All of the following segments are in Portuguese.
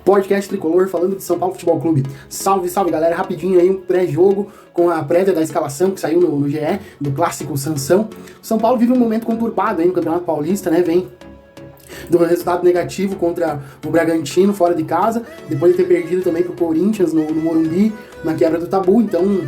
podcast tricolor falando de São Paulo Futebol Clube. Salve, salve galera, rapidinho aí um pré-jogo com a prévia da escalação que saiu no GE, do clássico Sansão. São Paulo vive um momento conturbado aí no Campeonato Paulista, né, vem do resultado negativo contra o Bragantino fora de casa, depois de ter perdido também pro Corinthians no Morumbi, na quebra do tabu. Então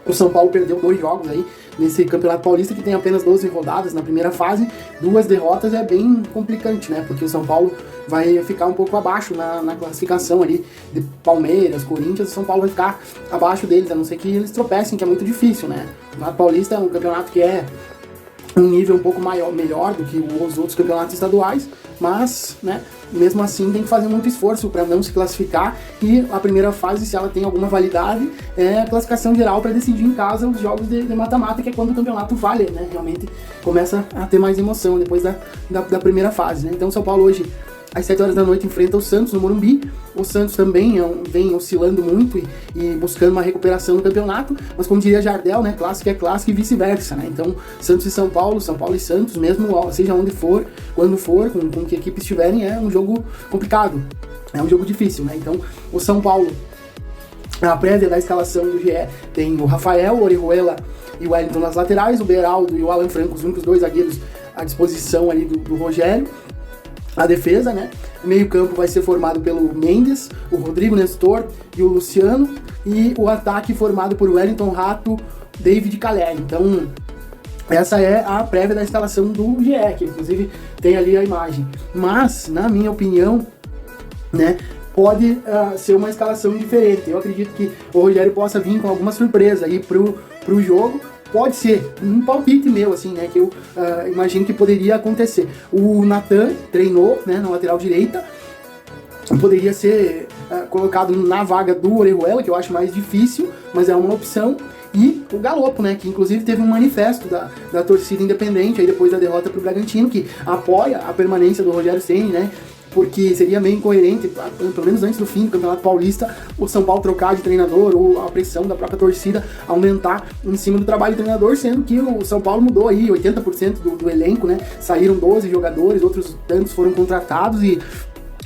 o São Paulo perdeu 2 jogos aí nesse Campeonato Paulista, que tem apenas 12 rodadas na primeira fase. 2 derrotas é bem complicante, né? Porque o São Paulo vai ficar um pouco abaixo na classificação ali de Palmeiras, Corinthians. O São Paulo vai ficar abaixo deles, a não ser que eles tropecem, que é muito difícil, né? O Campeonato Paulista é um campeonato que é um nível um pouco melhor do que os outros campeonatos estaduais, mas, né, mesmo assim tem que fazer muito esforço para não se classificar, e a primeira fase, se ela tem alguma validade, é a classificação geral para decidir em casa os jogos de mata-mata, que é quando o campeonato vale, né, realmente começa a ter mais emoção depois da primeira fase, né? Então o São Paulo hoje, às 7 horas da noite, enfrenta o Santos no Morumbi. O Santos também vem oscilando muito e buscando uma recuperação no campeonato, mas como diria Jardel, né, clássico é clássico e vice-versa, né? Então Santos e São Paulo e Santos, mesmo seja onde for, quando for, com que equipe estiverem, é um jogo complicado, é um jogo difícil, né? Então o São Paulo, a prévia da escalação do GE, tem o Rafael, o Orihuela e o Wellington nas laterais, o Beraldo e o Alan Franco, os únicos 2 zagueiros à disposição ali do Rogério. A defesa, né? O meio-campo vai ser formado pelo Mendes, o Rodrigo Nestor e o Luciano, e o ataque formado por Wellington Rato, David Caleri. Então, essa é a prévia da instalação do GE, que inclusive tem ali a imagem. Mas, na minha opinião, né, pode ser uma escalação diferente. Eu acredito que o Rogério possa vir com alguma surpresa aí pro jogo. Pode ser um palpite meu, assim, né, que eu imagino que poderia acontecer. O Natan treinou, né, na lateral direita, poderia ser colocado na vaga do Orihuela, que eu acho mais difícil, mas é uma opção. E o Galopo, né, que inclusive teve um manifesto da torcida independente, aí depois da derrota pro Bragantino, que apoia a permanência do Rogério Ceni, né, porque seria meio incoerente, pelo menos antes do fim do Campeonato Paulista, o São Paulo trocar de treinador ou a pressão da própria torcida aumentar em cima do trabalho do treinador, sendo que o São Paulo mudou aí 80% do elenco, né? Saíram 12 jogadores, outros tantos foram contratados e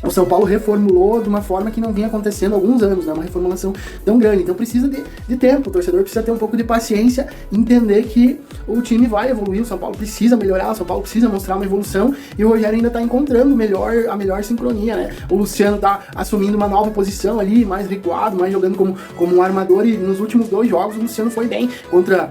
o São Paulo reformulou de uma forma que não vinha acontecendo há alguns anos, né? Uma reformulação tão grande. Então precisa de tempo, o torcedor precisa ter um pouco de paciência, entender que o time vai evoluir, o São Paulo precisa melhorar, o São Paulo precisa mostrar uma evolução, e o Rogério ainda está encontrando a melhor sincronia, né? O Luciano está assumindo uma nova posição ali, mais recuado, mais jogando como um armador, e nos últimos 2 jogos o Luciano foi bem contra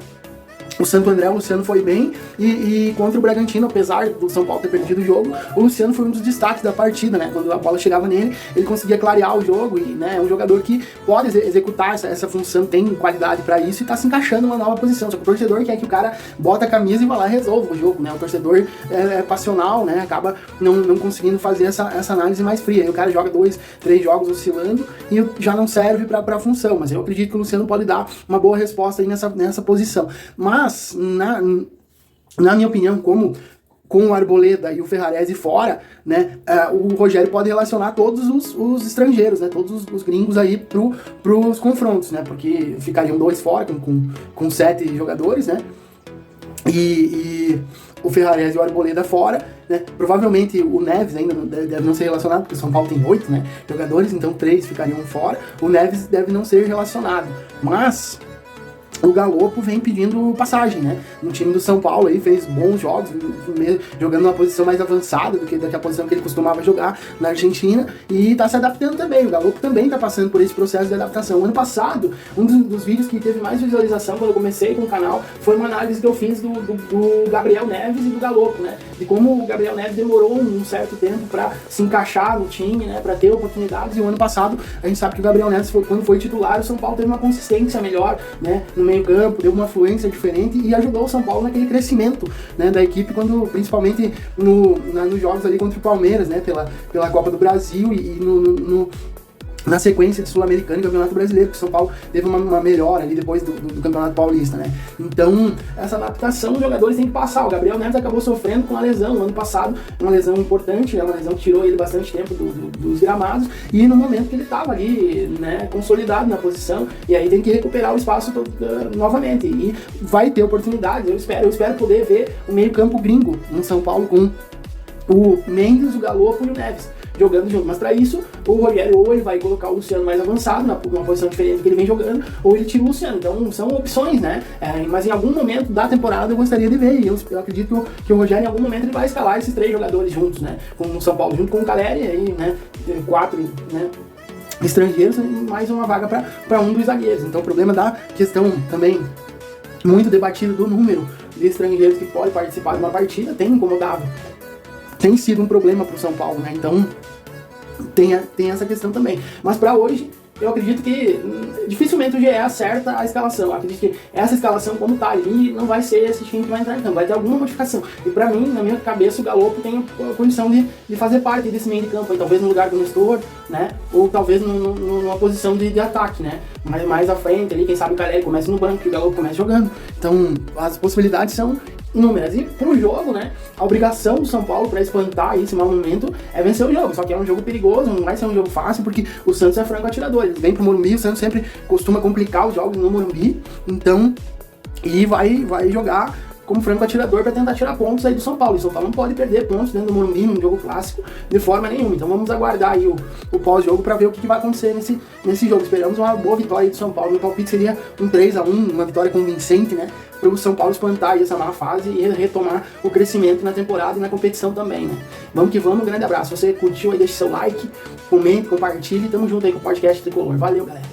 o Santo André. O Luciano foi bem, e contra o Bragantino, apesar do São Paulo ter perdido o jogo, o Luciano foi um dos destaques da partida, né? Quando a bola chegava nele, ele conseguia clarear o jogo, e, né, é um jogador que pode executar essa função, tem qualidade para isso, e tá se encaixando numa nova posição. Só que o torcedor quer que o cara bota a camisa e vá lá e resolva o jogo, né? O torcedor é passional, né? Acaba não conseguindo fazer essa análise mais fria. Aí o cara joga 2, 3 jogos oscilando e já não serve para a função. Mas eu acredito que o Luciano pode dar uma boa resposta aí nessa posição. Mas, na minha opinião, com o Arboleda e o Ferrarese fora, né, o Rogério pode relacionar todos os estrangeiros, né, todos os gringos aí pros confrontos, né, porque ficariam 2 fora com 7 jogadores, né, e o Ferrarese e o Arboleda fora, né, provavelmente o Neves ainda deve não ser relacionado, porque o São Paulo tem 8, né, jogadores, então 3 ficariam fora. O Neves deve não ser relacionado, mas o Galopo vem pedindo passagem, né? No time do São Paulo aí fez bons jogos, jogando numa posição mais avançada do que a posição que ele costumava jogar na Argentina, e tá se adaptando também. O Galopo também tá passando por esse processo de adaptação. Ano passado, um dos vídeos que teve mais visualização quando eu comecei com o canal foi uma análise que eu fiz do Gabriel Neves e do Galopo, né? De como o Gabriel Neves demorou um certo tempo para se encaixar no time, né? Para ter oportunidades, e o ano passado a gente sabe que o Gabriel Neves, quando foi titular, o São Paulo teve uma consistência melhor, né? No meio campo, deu uma fluência diferente e ajudou o São Paulo naquele crescimento, né, da equipe, principalmente nos jogos ali contra o Palmeiras, né, pela Copa do Brasil, e na sequência de Sul-Americano e Campeonato Brasileiro, que o São Paulo teve uma melhora ali depois do Campeonato Paulista, né? Então, essa adaptação os jogadores têm que passar. O Gabriel Neves acabou sofrendo com a lesão no ano passado, uma lesão importante, né? Uma lesão que tirou ele bastante tempo dos gramados, e no momento que ele estava ali, né, consolidado na posição, e aí tem que recuperar o espaço novamente, e vai ter oportunidades. Eu espero poder ver o meio campo gringo no São Paulo com o Mendes, o Galopo e o Neves, jogando junto. Mas para isso, o Rogério ou ele vai colocar o Luciano mais avançado, numa posição diferente do que ele vem jogando, ou ele tira o Luciano. Então são opções, né? Mas em algum momento da temporada eu gostaria de ver, e eu acredito que o Rogério em algum momento ele vai escalar esses 3 jogadores juntos, né? Com o São Paulo junto com o Caleri, aí, né? 4, né? Estrangeiros e mais uma vaga para um dos zagueiros. Então o problema da questão também muito debatido do número de estrangeiros que pode participar de uma partida tem incomodado, tem sido um problema para o São Paulo, né? Então tem essa questão também. Mas para hoje eu acredito que dificilmente o GE acerta a escalação. Eu acredito que essa escalação, como tá ali, não vai ser esse time que vai entrar em campo, vai ter alguma modificação. E pra mim, na minha cabeça, o Galopo tem a condição de fazer parte desse meio de campo, aí, talvez no lugar do Nestor, né? Ou talvez numa posição de ataque, né? Mas mais à frente ali, quem sabe o Caleri comece no banco, que o Galopo comece jogando. Então, as possibilidades são inúmeras. E pro jogo, né, a obrigação do São Paulo para espantar esse mau momento é vencer o jogo. Só que é um jogo perigoso, não vai ser um jogo fácil, porque o Santos é franco atirador. Eles vêm pro Morumbi, o Santos sempre costuma complicar os jogos no Morumbi. Então, e vai jogar como franco atirador para tentar tirar pontos aí do São Paulo. E o São Paulo não pode perder pontos dentro do Morumbi, num jogo clássico, de forma nenhuma. Então vamos aguardar aí o pós-jogo para ver o que vai acontecer nesse jogo. Esperamos uma boa vitória aí do São Paulo. Meu palpite seria um 3-1, uma vitória convincente, né? Para o São Paulo espantar aí essa má fase e retomar o crescimento na temporada e na competição também, né? Vamos que vamos, um grande abraço. Se você curtiu aí, deixe seu like, comente, compartilhe. Tamo junto aí com o podcast Tricolor. Valeu, galera!